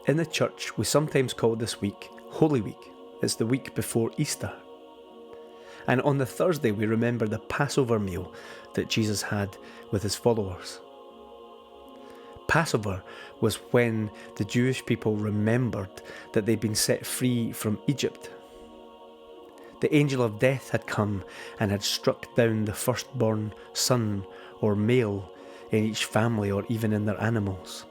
In the church, we sometimes call this week Holy Week. It's the week before Easter. And on the Thursday, we remember the Passover meal that Jesus had with his followers. Passover was when the Jewish people remembered that they'd been set free from Egypt. The angel of death had come and had struck down the firstborn son or male in each family or even in their animals.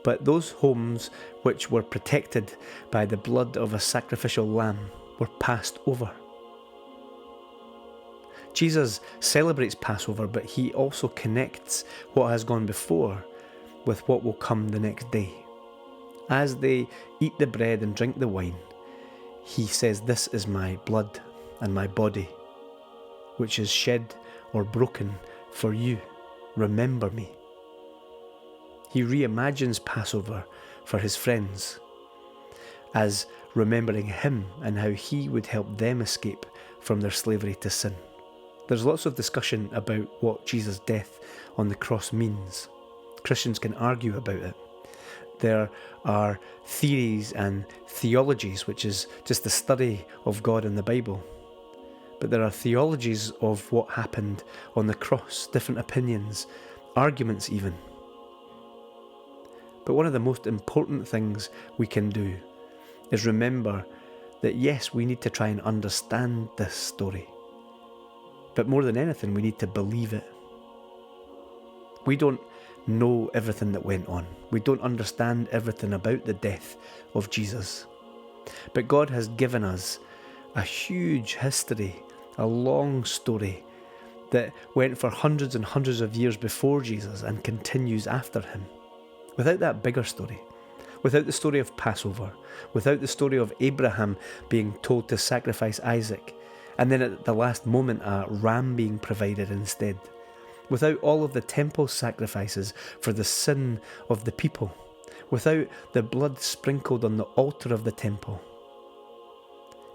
But those homes which were protected by the blood of a sacrificial lamb were passed over. Jesus celebrates Passover, but he also connects what has gone before with what will come the next day. As they eat the bread and drink the wine, he says, "This is my blood and my body, which is shed or broken for you. Remember me." He reimagines Passover for his friends as remembering him and how he would help them escape from their slavery to sin. There's lots of discussion about what Jesus' death on the cross means. Christians can argue about it. There are theories and theologies, which is just the study of God in the Bible. But there are theologies of what happened on the cross, different opinions, arguments even. But one of the most important things we can do is remember that yes, we need to try and understand this story. But more than anything, we need to believe it. We don't know everything that went on. We don't understand everything about the death of Jesus. But God has given us a huge history, a long story that went for hundreds and hundreds of years before Jesus and continues after him. Without that bigger story, without the story of Passover, without the story of Abraham being told to sacrifice Isaac, and then at the last moment a ram being provided instead, without all of the temple sacrifices for the sin of the people, without the blood sprinkled on the altar of the temple,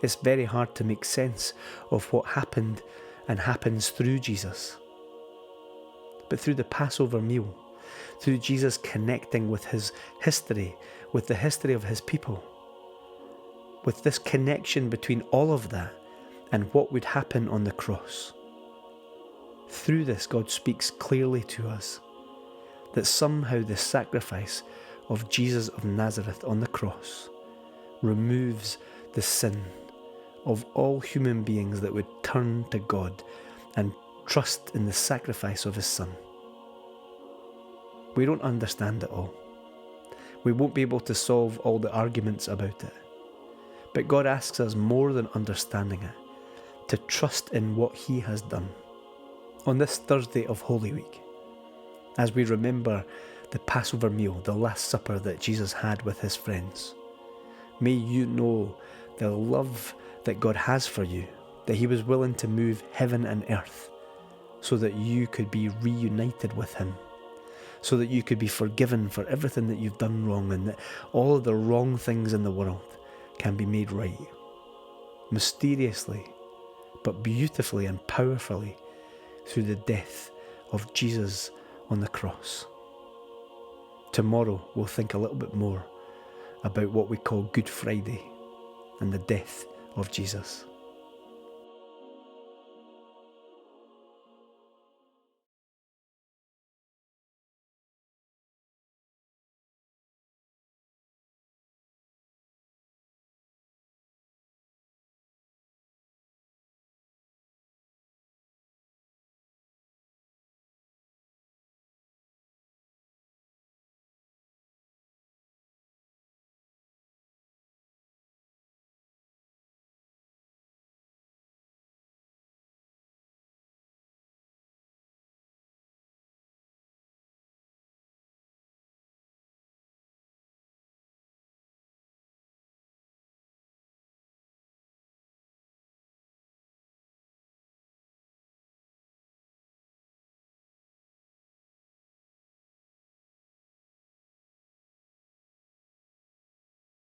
it's very hard to make sense of what happened and happens through Jesus. But through the Passover meal, through Jesus connecting with his history, with the history of his people, with this connection between all of that and what would happen on the cross, through this, God speaks clearly to us that somehow the sacrifice of Jesus of Nazareth on the cross removes the sin of all human beings that would turn to God and trust in the sacrifice of his Son. We don't understand it all. We won't be able to solve all the arguments about it. But God asks us more than understanding it, to trust in what he has done. On this Thursday of Holy Week, as we remember the Passover meal, the Last Supper that Jesus had with his friends, may you know the love that God has for you, that he was willing to move heaven and earth so that you could be reunited with him, so that you could be forgiven for everything that you've done wrong, and that all of the wrong things in the world can be made right. Mysteriously, but beautifully and powerfully, through the death of Jesus on the cross. Tomorrow we'll think a little bit more about what we call Good Friday and the death of Jesus.